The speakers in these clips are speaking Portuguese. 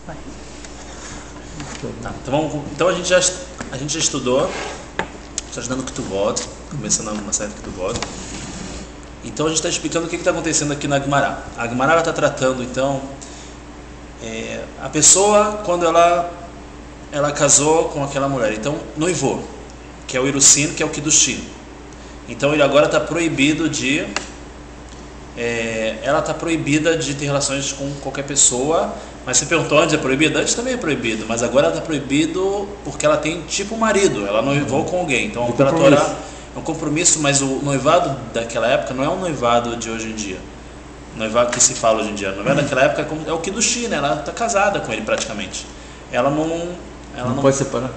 Tá, então a gente já estudou, está estudando Ketubot, começando uma série de Ketubot. Então a gente está explicando o que está acontecendo aqui na Gemara. A Gemara está tratando, então, a pessoa quando ela casou com aquela mulher, então noivou, que é o Irusin, que é o Kiddushin. Então ele agora está proibido de... ela está proibida de ter relações com qualquer pessoa. Mas você perguntou antes, é proibido? Antes também é proibido, mas agora está proibido porque ela tem tipo marido, ela noivou com alguém. Então pela Torá é um compromisso, mas o noivado daquela época não é um noivado de hoje em dia. O noivado que se fala hoje em dia. O noivado daquela época é o Kiddushin, né? Ela está casada com ele praticamente. Ela não pode separar?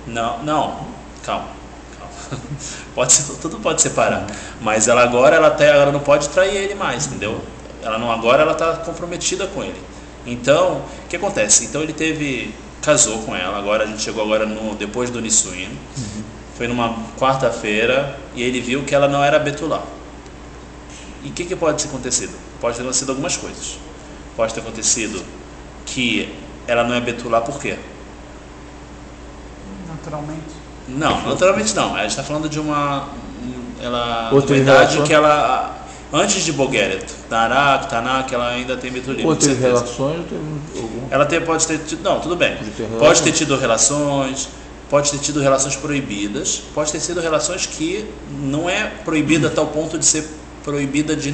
Não, calma. Tudo pode separar, mas ela agora ela não pode trair ele mais, entendeu? Agora ela está comprometida com ele. Então, o que acontece? Então ele casou com ela. Agora a gente chegou depois do Nissuin. Foi numa quarta-feira e ele viu que ela não era Betulá. E o que pode ter acontecido? Pode ter acontecido algumas coisas. Pode ter acontecido que ela não é Betulá por quê? Naturalmente. Não, naturalmente não. A gente está falando de uma idade que ela... Antes de Bogeret, Tarak, Tanak, ela ainda tem Betulim. Ou teve relações, pode ter tido... Não, tudo bem. Pode ter tido relações, pode ter tido relações proibidas, pode ter sido relações que não é proibida a tal ponto de ser proibida de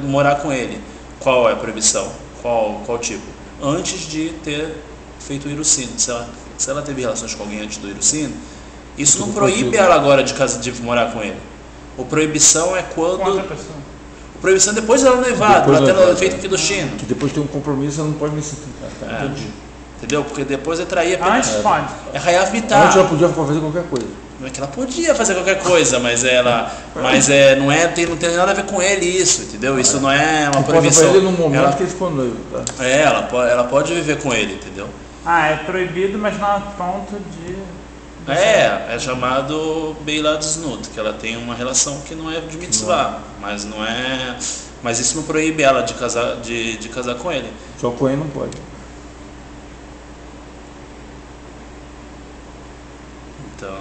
morar com ele. Qual é a proibição? Qual tipo? Antes de ter feito o Irusin. Se ela teve relações com alguém antes do Irusin, isso não proíbe ela agora de morar com ele. A proibição é quando... Com outra pessoa. Proibição depois dela noivado, ela tendo feito o Kiddushin. Que depois tem um compromisso, ela não pode nem se... Entendi. Entendeu? Porque depois é trair Antes pode. É Hayav Mitar. Antes ela podia fazer qualquer coisa. Não é que ela podia fazer qualquer coisa, mas não tem nada a ver com ele isso, entendeu? Isso não é uma proibição. Ele no momento que ele ficou noivo, tá? Ela pode viver com ele, entendeu? É proibido, mas não a ponto de... É chamado Beilad Znut, que ela tem uma relação que não é de mitzvah, mas não é... Mas isso não proíbe ela de casar com ele. Só com ele não pode. Então...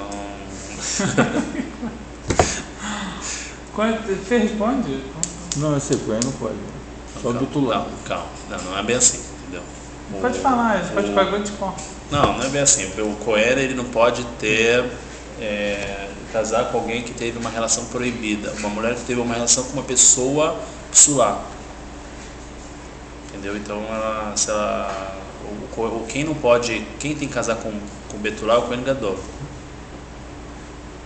Você responde? Não, eu sei, com ele não pode. Só do outro lado. Calma. Não é bem assim, entendeu? Pode falar, você pode pagar de conta. Não é bem assim. O Kohen, ele não pode casar com alguém que teve uma relação proibida. Uma mulher que teve uma relação com uma pessoa psulá. Entendeu? Então, quem não pode... Quem tem que casar com Betulá é o Kohen Gadol.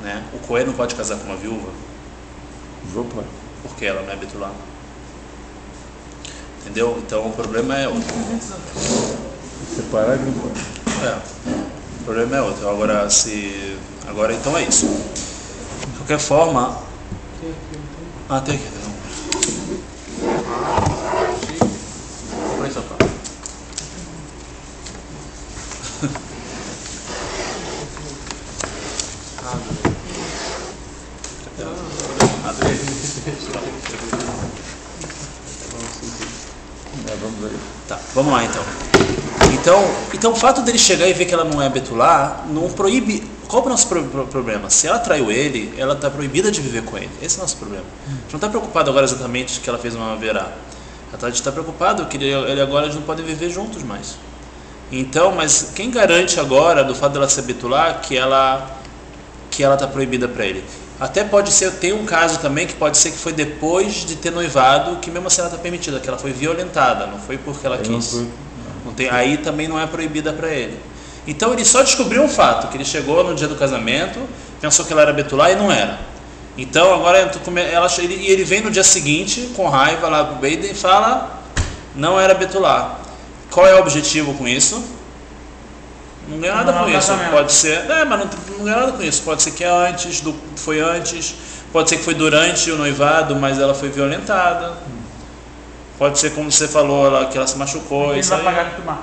Né? O Kohen não pode casar com uma viúva. Opa. Porque ela não é Betulá. Entendeu? Então, o problema é outro. Separar não pode. O problema é outro. Agora então é isso. De qualquer forma. Tem aqui. Por isso, pá. Vamos aí. Tá, vamos lá então. Então o fato dele chegar e ver que ela não é Betulá não proíbe. Qual é o nosso problema? Se ela traiu ele, ela está proibida de viver com ele. Esse é o nosso problema. A gente não está preocupado agora exatamente que ela fez uma verá. A gente está preocupado que ele agora eles não podem viver juntos mais. Então, mas quem garante agora do fato dela ser Betulá que ela está proibida para ele? Até pode ser, tem um caso também que pode ser que foi depois de ter noivado, que mesmo assim ela está permitida, que ela foi violentada, não foi porque ela quis. Aí também não é proibida para ele. Então ele só descobriu um fato, que ele chegou no dia do casamento, pensou que ela era Betulá e não era. Então agora ele vem no dia seguinte, com raiva lá pro Beiden e fala, não era Betulá. Qual é o objetivo com isso? Não ganha nada com isso. Pode ser, mas não ganha nada com isso. Pode ser que foi antes, pode ser que foi durante o noivado, mas ela foi violentada. Pode ser como você falou, que ela se machucou. Ele vai pagar Ketubá.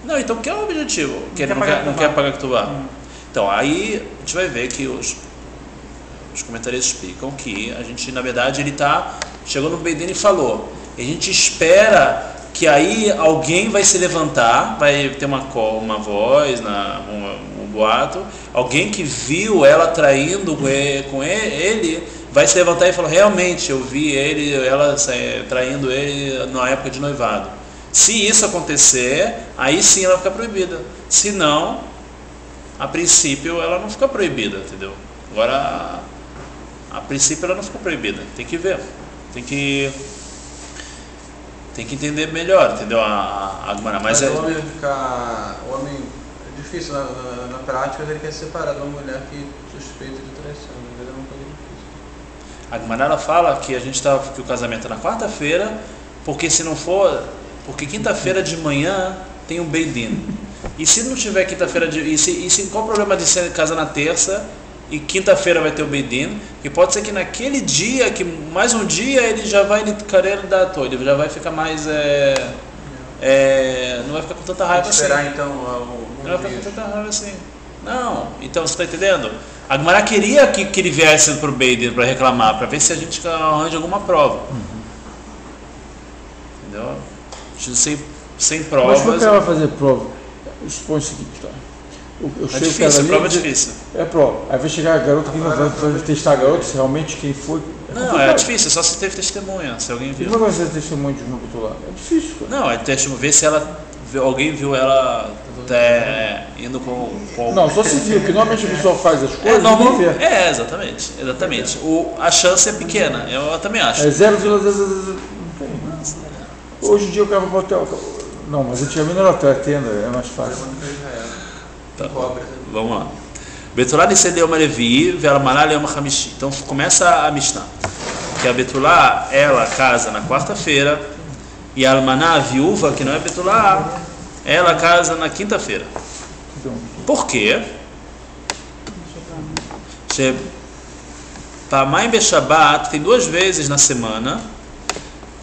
Não, então qual é o objetivo? Que ele não quer pagar Ketubá. Então, aí a gente vai ver que os comentaristas explicam que a gente, na verdade, ele chegou no Beidin e falou, a gente espera que aí alguém vai se levantar, vai ter uma voz, um boato, alguém que viu ela traindo com ele vai se levantar e falar, realmente eu vi ela traindo ele na época de noivado. Se isso acontecer, aí sim ela fica proibida. Se não, a princípio ela não fica proibida, entendeu? Agora, a princípio ela não fica proibida, tem que ver, tem que entender melhor, entendeu? A Gemara, mas o homem é difícil na prática, ele quer separar de uma mulher que suspeita de traição, mas ele é uma coisa difícil. A Gemara ela fala que que o casamento é na quarta-feira, porque se não for, porque quinta-feira de manhã tem um Beit Din. E se não tiver quinta-feira qual o problema de ser casa na terça e quinta-feira vai ter o Beit Din? Que pode ser que naquele dia, que mais um dia ele já vai ele já vai ficar mais não vai ficar com tanta raiva assim. Esperar então não vai ficar com tanta raiva assim. Não, então você está entendendo? A Gemara queria que ele viesse para o Beit Din para reclamar, para ver se a gente arranja alguma prova. Entendeu? Sem provas. Mas por que ela vai fazer prova? Expõe o seguinte, tá? É difícil, prova é difícil. É prova. Aí vai chegar a garota que vai testar a garota se realmente quem foi. Não, é difícil, só se teve testemunha, se alguém viu. Como vai ser testemunho de uma lá? É difícil, cara. Não, é testemunha, ver se alguém viu ela indo com Não, só se viu, que normalmente a pessoa faz as coisas e vê. Exatamente. A chance é pequena, eu também acho. É 0,000. Não tem. Hoje em dia o cara vai botar. Não, mas antigamente não era tenda, é mais fácil. Tá, vamos lá. Betulá Nisei Yom Revi'i ve'Almaná Yom Hamishi. Então começa a Mishnah. Que a Betulá, ela casa na quarta-feira e a Almaná, a viúva, que não é Betulá, ela casa na quinta-feira. Por quê? Pamaim Beshabat tem 2 vezes na semana.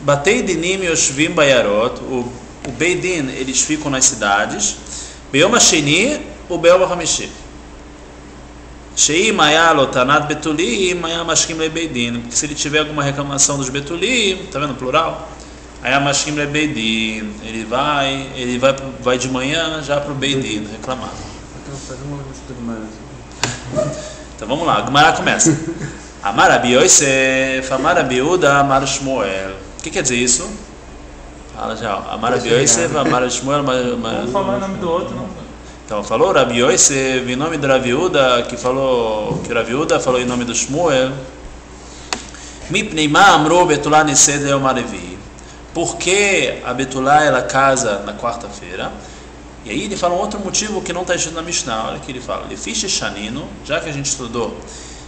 Batei Dinim Yoshvim Bayarot. O Beit Din, eles ficam nas cidades. Beyom HaSheni ou Beyom HaMishi. Shei Maya Lotanat Betulim, Maya Mashkim Le Beit Din. Porque se ele tiver alguma reclamação dos Betulim, tá vendo o plural? Aí a Mashkim Le Beit Din, ele vai de manhã já para o Beit Din reclamar. Então vamos lá, a Gemara começa. Amar Rabi Yosef, Amar Rabi Yehuda, Amar Shmuel. O que quer dizer isso? Fala já. Amar Rabi Yosef, Amar Shmuel. Não falou o nome do outro, não. Então falou Rabi Yosef em nome do Rabi Yehuda, que o Rabi Yehuda falou em nome do Shmuel. Mipnei ma amru Betulá Nisei Yom Revi'i. Porque a Betulá ela casa na quarta-feira. E aí ele fala um outro motivo que não está escrito na Mishnah. Olha que ele fala. Lefiche Shanino, já que a gente estudou.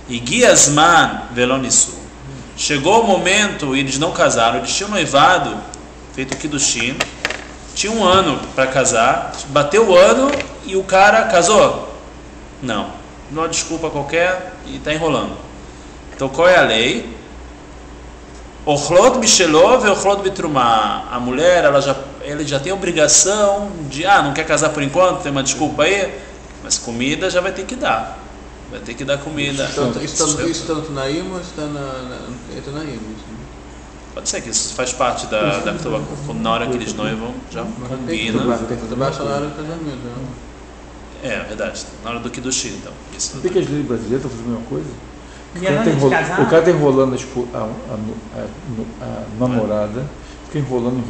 E Giasman Velonisu. Chegou o momento, eles não casaram, eles tinham noivado, feito Kiddushin, tinha 1 ano para casar, bateu o ano e o cara casou? Não, uma desculpa qualquer e está enrolando. Então qual é a lei? Ochlot Bishelov e Ochlot Bitrumah. A mulher, ela já tem a obrigação de, não quer casar por enquanto, tem uma desculpa aí, mas comida já vai ter que dar. Vai ter que dar comida. Isso tanto na IMA ou está na IMA? Pode ser que isso faz parte da na hora que eles noivam, já combina. Também só na hora do casamento, né? É verdade, na hora do Kiddushin, então. Por que as leis brasileiras estão fazendo a mesma coisa? O cara está enrolando a namorada, fica enrolando.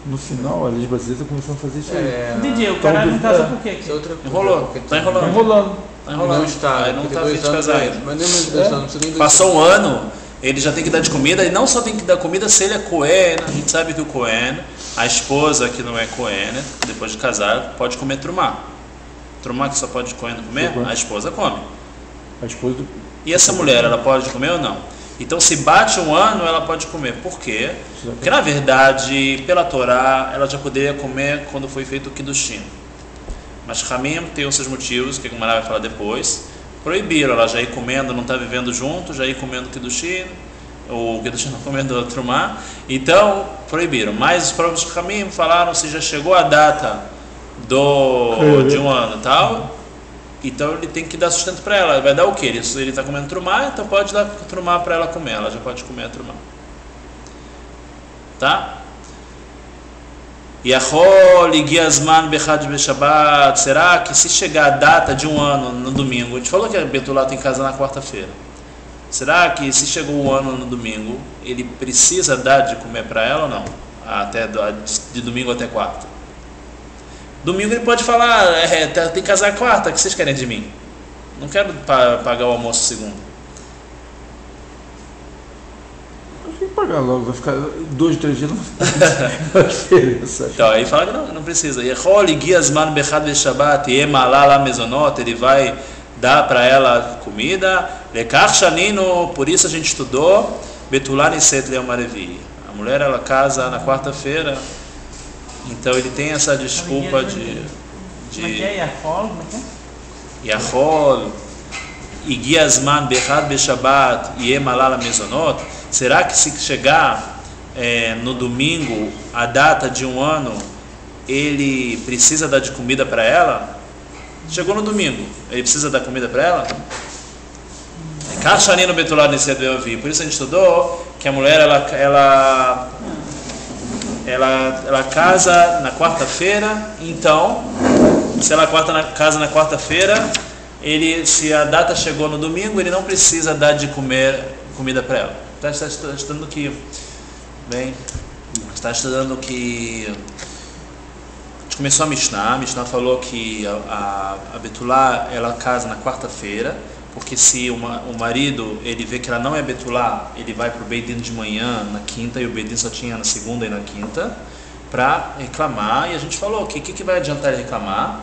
No final, a lei brasileira está começando a fazer isso aí. Entendi, o cara não casa por quê? Enrolou, está enrolando. Não está, não está afim de casar ainda. Mas nem mais 2 anos. Passou 1 ano, ele já tem que dar de comida, e não só tem que dar comida se ele é Cohen. A gente sabe que o Cohen, a esposa que não é Cohen, depois de casar, pode comer trumá. Trumá que só pode Cohen comer, a esposa come. E essa mulher, ela pode comer ou não? Então, se bate 1 ano, ela pode comer. Por quê? Porque, na verdade, pela Torá, ela já poderia comer quando foi feito o Kiddushin. Mas Ramim tem os seus motivos, que a Gemara vai falar depois. Proibiram ela já ir comendo, não está vivendo junto, já ir comendo Kiddushin, ou Kiddushin não comendo Trumá. Então, proibiram. Mas os próprios Ramim falaram se já chegou a data de 1 ano e tal. Então ele tem que dar sustento para ela. Vai dar o quê? Ele está comendo trumá, então pode dar trumá para ela comer. Ela já pode comer a trumá. Tá? Yachol Igiazman Bechad Beshabat. Será que se chegar a data de um ano no domingo, a gente falou que a Betulá tem que casar na quarta-feira. Será que se chegou o ano no domingo, ele precisa dar de comer para ela ou não? Até de domingo até quarta. Domingo ele pode falar, tem que casar quarta, o que vocês querem de mim? Não quero pagar o almoço segunda. Tem que pagar logo, vai ficar 2, 3 dias, não faz diferença. Então aí fala que não precisa. Ele vai dar para ela comida. Por isso a gente estudou Betulá Niset Leomarevi. A mulher ela casa na quarta-feira, então ele tem essa desculpa de Yachol Igiazman Bechad Beshabat Yemalala Mezonot. Será que se chegar no domingo a data de um ano, ele precisa dar de comida para ela? Chegou no domingo, ele precisa dar comida para ela? Cachanino Betulá Niset Leomarevi. Por isso a gente estudou que a mulher ela casa na quarta-feira. Então, se ela casa na quarta-feira, se a data chegou no domingo, ele não precisa dar de comer comida para ela. Está estudando que a gente começou a Mishnah falou que a Betulá ela casa na quarta-feira, porque se o marido ele vê que ela não é Betulá, ele vai para o Beit Din de manhã na quinta, e o Beit Din só tinha na segunda e na quinta, para reclamar. E a gente falou que vai adiantar ele reclamar?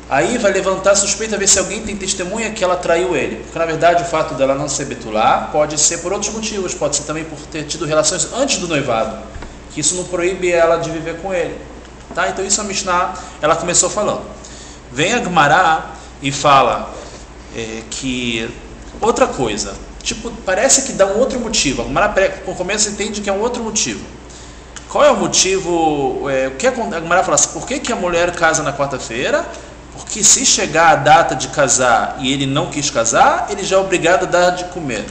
Aí vai levantar a suspeita, ver se alguém tem testemunha que ela traiu ele, porque na verdade o fato dela não ser Betulá pode ser por outros motivos, pode ser também por ter tido relações antes do noivado, que isso não proíbe ela de viver com ele, tá? Então isso a Mishnah ela começou falando. Vem a Gemara e fala que outra coisa, tipo, parece que dá um outro motivo. A Gemara no começo entende que é um outro motivo. Qual é o motivo? O que a Gemara fala assim, por que a mulher casa na quarta-feira? Porque se chegar a data de casar e ele não quis casar, ele já é obrigado a dar de comer.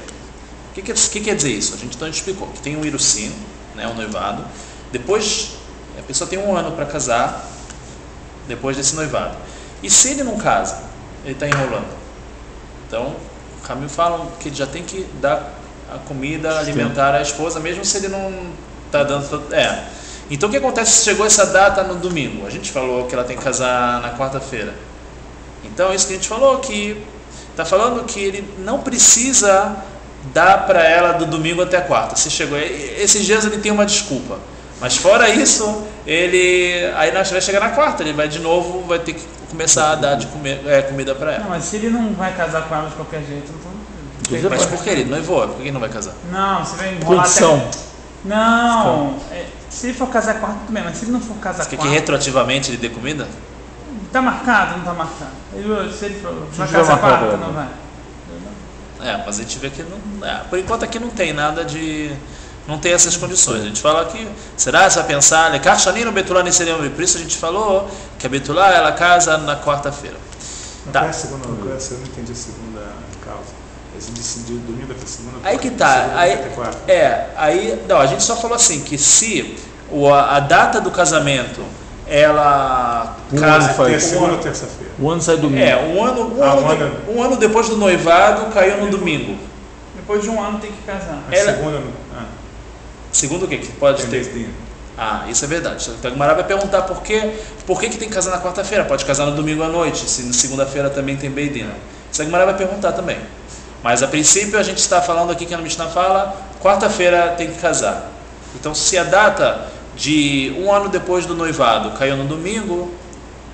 O que quer dizer isso? A gente explicou que tem um irucim, né, um noivado. Depois a pessoa tem um ano para casar depois desse noivado. E se ele não casa, ele está enrolando. Então, o caminho fala que ele já tem que dar a comida, alimentar a esposa, mesmo se ele não está dando. Então o que acontece se chegou essa data no domingo? A gente falou que ela tem que casar na quarta-feira. Então isso que a gente falou, que está falando que ele não precisa dar para ela do domingo até a quarta. Se chegou, esses dias ele tem uma desculpa. Mas fora isso, aí nós vai chegar na quarta, ele vai de novo, vai ter que começar a dar de comida para ela. Não, mas se ele não vai casar com ela de qualquer jeito, então... Mas por que ele noivou? Por que ele não vai casar? Não, você vai enrolar até... Não, se ele for casar quarta, tudo bem, mas se ele não for casar quarta... Você quer que retroativamente ele dê comida? Está marcado, não está marcado? Se ele for casar quarta, não vai. Mas a gente vê que não... por enquanto aqui não tem nada de... Não tem essas condições. A gente fala que... Será? Você vai pensar... Por isso a gente falou que a Betulá, ela casa na quarta-feira. Qual é a segunda? Eu não entendi a segunda causa. Esse decidiu domingo até segunda. Aí que tá. Não, a gente só falou assim, que se a data do casamento, ela casa... segunda ou terça-feira? O ano sai domingo. Um ano depois do noivado, caiu no domingo. Depois de um ano tem que casar. Segundo o que pode ter? Isso é verdade. Então a Gemara vai perguntar por que tem que casar na quarta-feira? Pode casar no domingo à noite, se na segunda-feira também tem Beit Din. Isso a Gemara vai perguntar também. Mas a princípio a gente está falando aqui que a Mishnah fala, quarta-feira tem que casar. Então se a data de um ano depois do noivado caiu no domingo,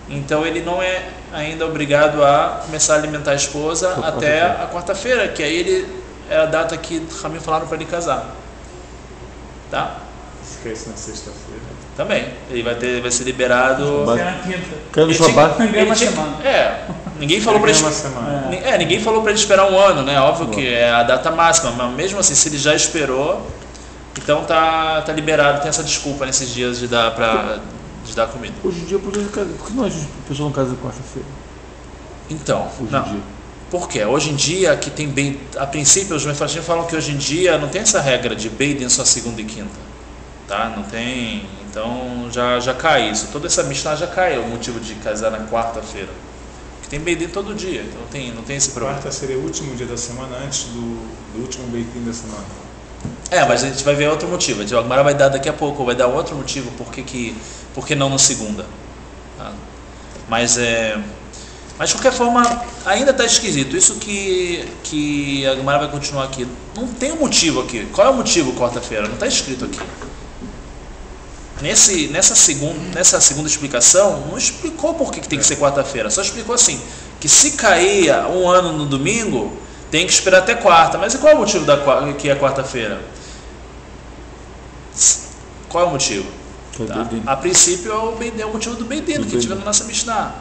então ele não é ainda obrigado a começar a alimentar a esposa até a quarta-feira, que aí é a data que Ramim falaram para ele casar. Tá? Esquece na sexta-feira. Também. Ele vai ser liberado. Ninguém falou para ele. Ninguém falou para ele esperar um ano, né? Óbvio que é a data máxima, mas mesmo assim, se ele já esperou, então tá liberado. Tem essa desculpa nesses dias de dar comida. Hoje em dia, por que a pessoa não casa na quarta-feira? Então, por quê? Hoje em dia, que tem bem... A princípio, os mefarshim falam que hoje em dia não tem essa regra de Beit Din só segunda e quinta. Tá? Não tem... Então já cai isso. Toda essa Mishnah já cai, o motivo de casar na quarta-feira. Porque tem Beit Din todo dia, então não tem esse problema. Quarta seria o último dia da semana antes do último Beit Din da semana. Mas a gente vai ver outro motivo. A Gemara vai dar daqui a pouco, vai dar outro motivo por que não na segunda. Tá? Mas de qualquer forma, ainda está esquisito. Isso que a Gemara vai continuar aqui. Não tem um motivo aqui. Qual é o motivo quarta-feira? Não está escrito aqui. Nessa segunda explicação, não explicou por que tem que ser quarta-feira. Só explicou assim, que se cair um ano no domingo, tem que esperar até quarta. Mas e qual é o motivo que é quarta-feira? Qual é o motivo? Tá? A princípio é o motivo do Beit Din, que a gente vê na nossa Mishnah.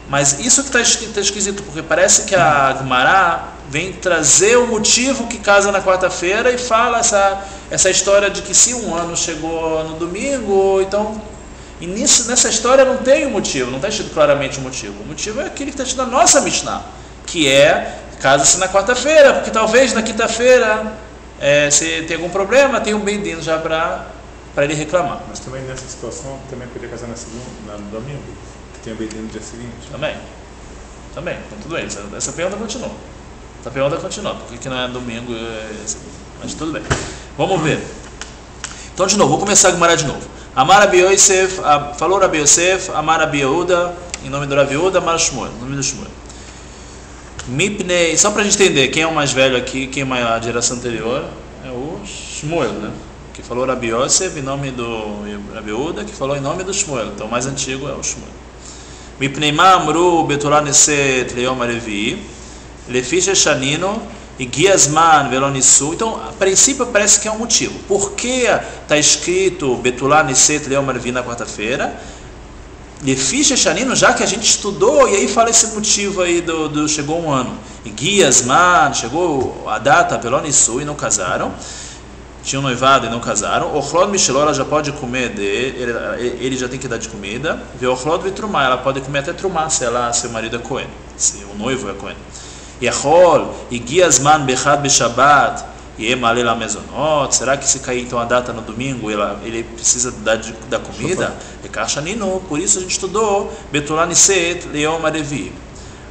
Mas isso que está esquisito, porque parece que a Gemara vem trazer o motivo que casa na quarta-feira e fala essa história de que se um ano chegou no domingo, então... E nessa história não tem o motivo, não está escrito claramente o motivo. O motivo é aquele que está escrito na nossa Mishnah, que casa-se na quarta-feira, porque talvez na quinta-feira, se tem algum problema, tem um Beit Din já para ele reclamar. Mas também nessa situação, também podia casar no domingo, que tem o Beit Din no dia seguinte. Também, com tudo isso. Essa pergunta continua. Por que não é domingo? Mas tudo bem. Vamos ver. Então, de novo, vou começar a Gemara de novo. Amar Rabi Yosef, falou Rabi Yosef, Amar Rabi Yehuda, em nome do Rabi Yehuda, Amar Shmuel, em nome do Shmuel. Mipnei, só para a gente entender, quem é o mais velho aqui, quem é a geração anterior, é o Shmuel, né? Que falou Rabi Yosef em nome do Rabi Yehuda, que falou em nome do Shmuel. Então, o mais antigo é o Shmuel. Mipnei ma amru betulá neset leyom harevi, lefi sheshanino, e guiasman velonissu. Então, a princípio parece que é um motivo. Por que está escrito betulá neset leyom harevi na quarta-feira? Lefi sheshanino, já que a gente estudou, e aí fala esse motivo aí do chegou um ano. E guiasman, chegou a data velonissu e não casaram. Tinham noivado e não casaram. Ochlod Micheló, ela já pode comer ele já tem que dar de comida. Vê Ochlod Vitrumá, ela pode comer até Trumá, se seu marido é Cohen, se o noivo é Cohen. Yechol, Igiasman Bechad Beshabat, Yemalela Mezonot. Será que se cair então a data no domingo, ele precisa da comida? Ekachanino, por isso a gente estudou Betulá Niset, Leom Arevi.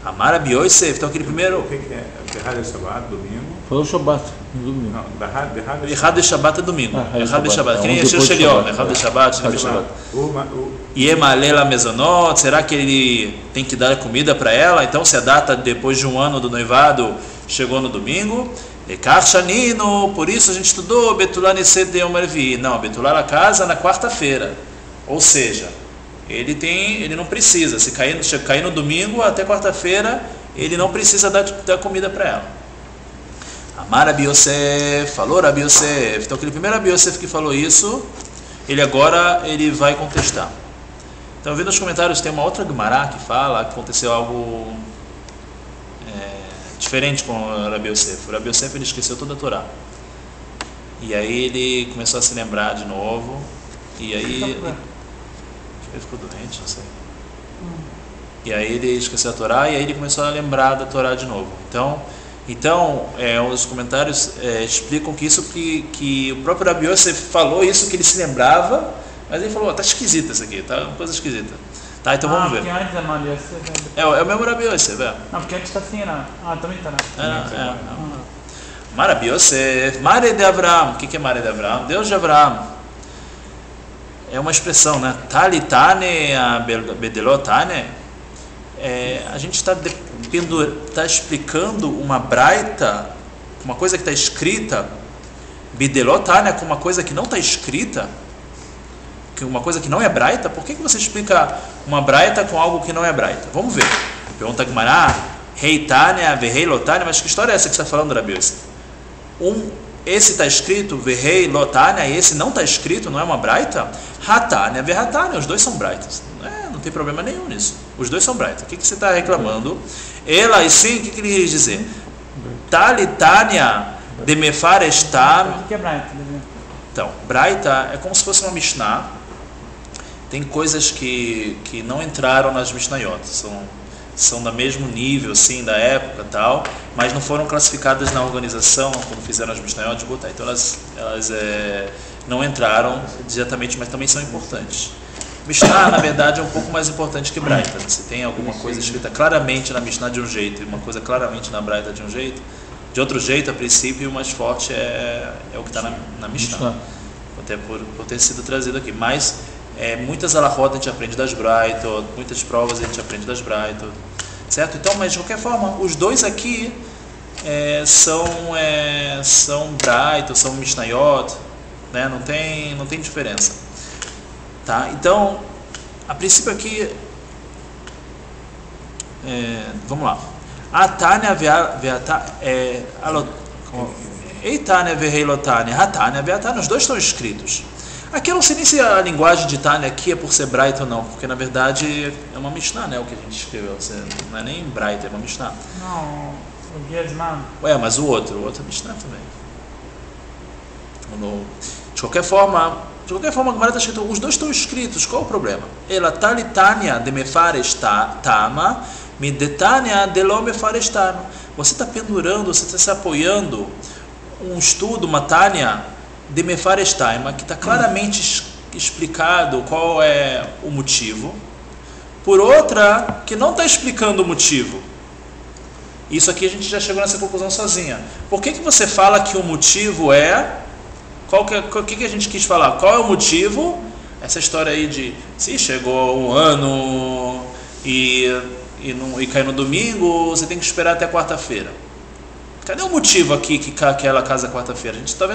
Amar Rabi Yosef, então aquele primeiro. O que é? Berrad de Shabbat, domingo. Falou Shabbat, no domingo. Não, Berrad Errado de Shabbat é domingo. Errado de Shabbat. Que nem Yeshua Shelion, errado de Shabbat, Shneim Shabbat. Yemalela Mezonot, será que ele tem que dar comida para ela? Então, se a data depois de um ano do noivado chegou no domingo, Ekar Shanino, por isso a gente estudou Betulá Niset de Yom Arvi. Não, Betulá ela casa na quarta-feira. Ou seja, ele não precisa, se cair no domingo até quarta-feira, ele não precisa dar comida para ela. Amar Rabi Yosef, falou Rabi Yosef. Então aquele primeiro Rabi Yosef que falou isso, ele vai contestar. Então vendo nos comentários tem uma outra Gemara que fala que aconteceu algo diferente com o Rabi Yosef. O Rabi Yosef ele esqueceu toda a Torá. E aí ele começou a se lembrar de novo. E aí ele ficou doente, não sei. E aí ele esqueceu a Torá e aí ele começou a lembrar da Torá de novo. Então os comentários explicam que isso que o próprio Rabi Yosef falou isso que ele se lembrava, mas ele falou, tá esquisito isso aqui, tá uma coisa esquisita. Tá, então vamos ver. Porque antes é Rabi Yosef. É o mesmo Rabi Yosef, Não, porque antes tá assim, né? Também tá, né? Mar Rabi Yosef, Mare de Avraham. O que é Mare de Avraham? Deus de Avraham. É uma expressão, né? Talitane bedelotane. A gente está explicando uma braita, uma coisa que está escrita, bidelotane, com uma coisa que não está escrita, uma coisa que não é braita. Por que você explica uma braita com algo que não é braita? Vamos ver. Pergunta Gemara, reitane, verrei lotane, mas que história é essa que você está falando, Rabi Yosef? Esse está escrito, verrei lotane, e esse não está escrito, não é uma braita? Hatane, verratane, os dois são braitas. Não tem problema nenhum nisso. Os dois são braitas. O que você está reclamando? Ela, e sim, o que ele quis dizer? Talitania de mefarestam. O que é braita? Então, braita é como se fosse uma Mishnah. Tem coisas que não entraram nas Mishnayot. São do mesmo nível, assim, da época e tal, mas não foram classificadas na organização, quando fizeram as Mishnayot de botar. Então, não entraram diretamente, mas também são importantes. Mishnah, na verdade, é um pouco mais importante que Braita. Se tem alguma coisa escrita claramente na Mishnah de um jeito e uma coisa claramente na Braita de um jeito, de outro jeito, a princípio, o mais forte é o que está na Mishnah. Até por ter sido trazido aqui. Mas muitas alahot a gente aprende das Braitot, muitas provas a gente aprende das Braitot, certo? Então, mas de qualquer forma, os dois aqui são Braitot, são Mishnayot, né? Não tem diferença. Tá? Então, a princípio aqui, vamos lá. A Tânia Eitânia Veheilotânia, Hatânia Veatânia, os dois estão escritos. Aqui eu não sei nem se a linguagem de Tânia aqui é por ser Braita ou não, porque na verdade é uma Mishnah, né? O que a gente escreveu, não é nem Braita, é uma Mishnah. Não, o Guiasman. Mas o outro é Mishnah também. De qualquer forma, a Gemara está escrito, os dois estão escritos, qual o problema? Ela talitânia de mefares tama, midetânia de lo mefares tama. Você está pendurando, você está se apoiando um estudo, uma tânia de mefares tama, que está claramente explicado qual é o motivo, por outra que não está explicando o motivo. Isso aqui a gente já chegou nessa conclusão sozinha. Por que você fala que o motivo é... O que a gente quis falar? Qual é o motivo? Essa história aí de se chegou um ano e caiu no domingo, você tem que esperar até quarta-feira. Cadê o motivo aqui que ela casa quarta-feira? A gente só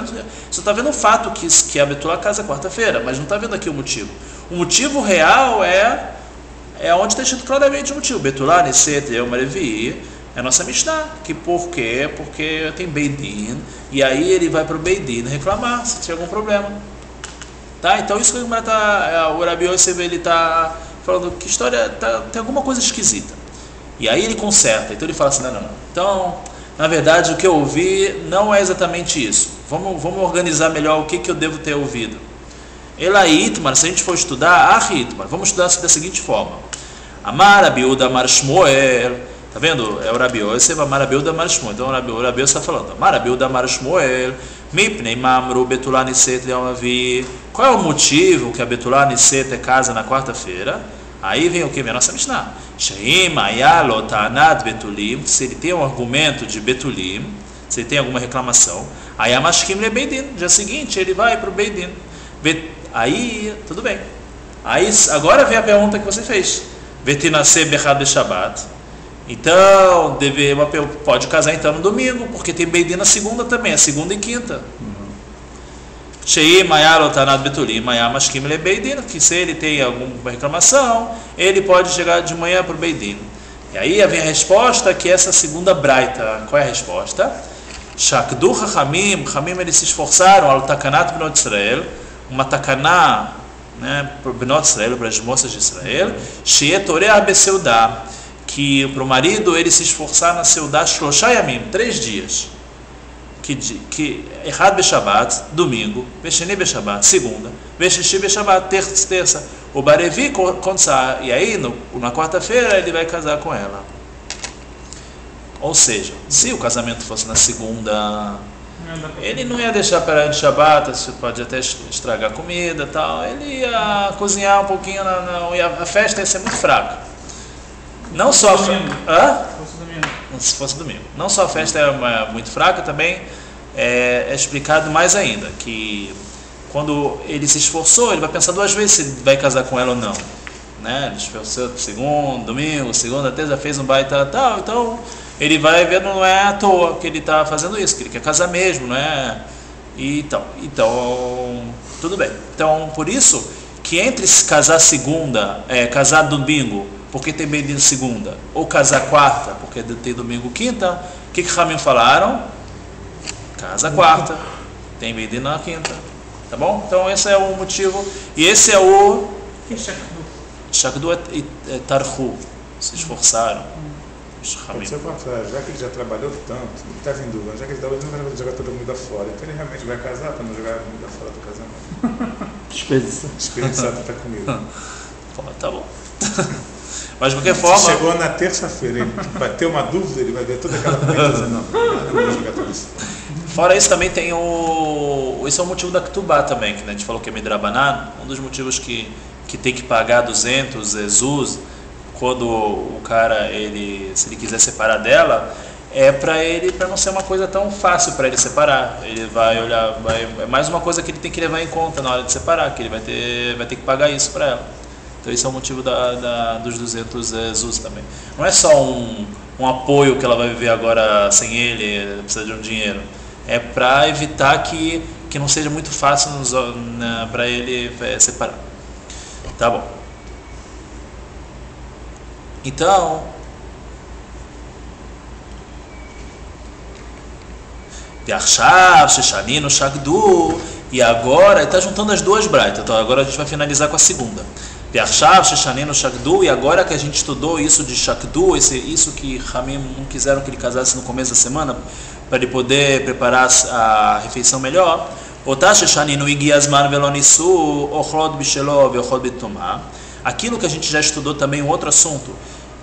está vendo o fato que a Betulá casa quarta-feira, mas não está vendo aqui o motivo. O motivo real é onde está escrito claramente o motivo. Betulá, Niset, Yom Revi, é a nossa Mishnah. Que por quê? Porque tem Beidin, e aí ele vai para o Beidin reclamar se tiver algum problema. Tá? Então isso que o Rabi Yosef, ele está falando que história, tem alguma coisa esquisita. E aí ele conserta, então ele fala assim, não. Então, na verdade, o que eu ouvi não é exatamente isso. Vamos organizar melhor o que eu devo ter ouvido. Ela Itmar, se a gente for estudar, Itmar, vamos estudar da seguinte forma. Amar Rabi Yehuda Amar Shmuel, tá vendo? É o Rabi Yosef, Amar Rabi Yehuda Amar Shmuel. Então o Rabi Yosef está falando, Amar Rabi Yehuda Amar Shmuel, Mipnei Mamru Betulá Niset Leom Avi. Qual é o motivo que a Betulá Niset é casa na quarta-feira? Aí vem o que? Vem a nossa Mishnah. Sheim Ayalo Ta'anat Betulim. Se ele tem um argumento de Betulim, se ele tem alguma reclamação, Ayamashkim Le Beidin. Dia seguinte ele vai para o Beidin. Aí, tudo bem. Aí, agora vem a pergunta que você fez. Vetinase Bechad Shabbat. Então, pode casar então no domingo, porque tem Beidin na segunda também, a segunda e quinta. Sheim Ayalo Ta'anat Betulim, Ayamashkim Le Beidin. Que se ele tem alguma reclamação, ele pode chegar de manhã para o Beidin. E aí vem a resposta, que é essa segunda braita. Qual é a resposta? Shakdu Chachamim, eles se esforçaram ao Takanat Bnot Israel, uma Takaná, né, para Bnot Israel, para as moças de Israel, Sheetoreh Beseudah, que para o marido ele se esforçar na Seudah Shloshá Yamim, 3 dias, que Errad Beshabat, domingo, Vesheni Beshabat, segunda, Veshishi Beshabat, terça, o Barevi Konsá, e aí na quarta-feira ele vai casar com ela. Ou seja, se o casamento fosse na segunda, ele não ia deixar para de Shabbat, pode até estragar a comida e tal, ele ia cozinhar um pouquinho, a festa ia ser muito fraca. Não só se fosse domingo. Não só a festa é muito fraca, também é explicado mais ainda, que quando ele se esforçou, ele vai pensar 2 vezes se ele vai casar com ela ou não. Né? Ele esforçou segundo, domingo, segunda, terça, fez um baita tal, então ele vai ver, não é à toa que ele está fazendo isso, que ele quer casar mesmo, não é? Então, tudo bem. Então, por isso que entre casar segunda, casar domingo, porque tem Beidin segunda, ou casar quarta, porque tem domingo quinta, o que Ramim falaram? Casa quarta, tem Beidin na quinta, tá bom? Então esse é o motivo, e esse é o Shakdu e Tarhu, se esforçaram. Pode ser o contrário, já que ele já trabalhou tanto, ele está vindo, já que ele não vai jogar todo mundo fora, então ele realmente vai casar para não jogar todo mundo fora do casamento. Desperdiçar tanta comida. Tá bom. Mas de qualquer forma... Se chegou na terça-feira, ele vai ter uma dúvida, ele vai ver toda aquela comida e dizer, não vou jogar tudo isso. Fora isso também tem o... Esse é o motivo da Ketubá também, que a gente falou que é Midrabanan. Um dos motivos que tem que pagar 200 zuz quando o cara, se ele quiser separar dela, é para não ser uma coisa tão fácil para ele separar. Ele vai olhar, é mais uma coisa que ele tem que levar em conta na hora de separar, que ele vai ter que pagar isso para ela. Então esse é o motivo dos 200 zuz também. Não é só um apoio que ela vai viver agora sem ele, precisa de um dinheiro. É para evitar que não seja muito fácil para ele separar. Tá bom. Então, e agora, ele está juntando as duas braitas. Então agora a gente vai finalizar com a segunda. E agora que a gente estudou isso de Shakdu, isso que Ramim não quiseram que ele casasse no começo da semana, para ele poder preparar a refeição melhor. Aquilo que a gente já estudou também, um outro assunto,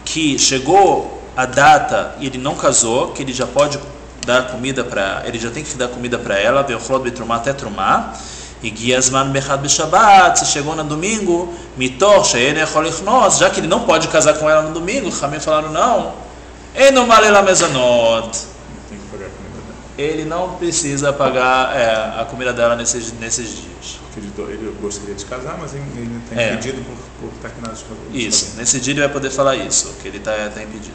que chegou a data e ele não casou, que ele já pode dar comida para, ele já tem que dar comida para ela, até trumar. E Giasman Bechad B'Shabbat, se chegou no domingo, Mitor She'en Echol Ichnos, já que ele não pode casar com ela no domingo, os Ramim falaram não, Eno Malela Mezanot, ele não precisa pagar a comida dela nesses dias. Ele gostaria de casar, mas ele está impedido por estar aqui na Isso, nesse dia ele vai poder falar isso, que ele está impedido.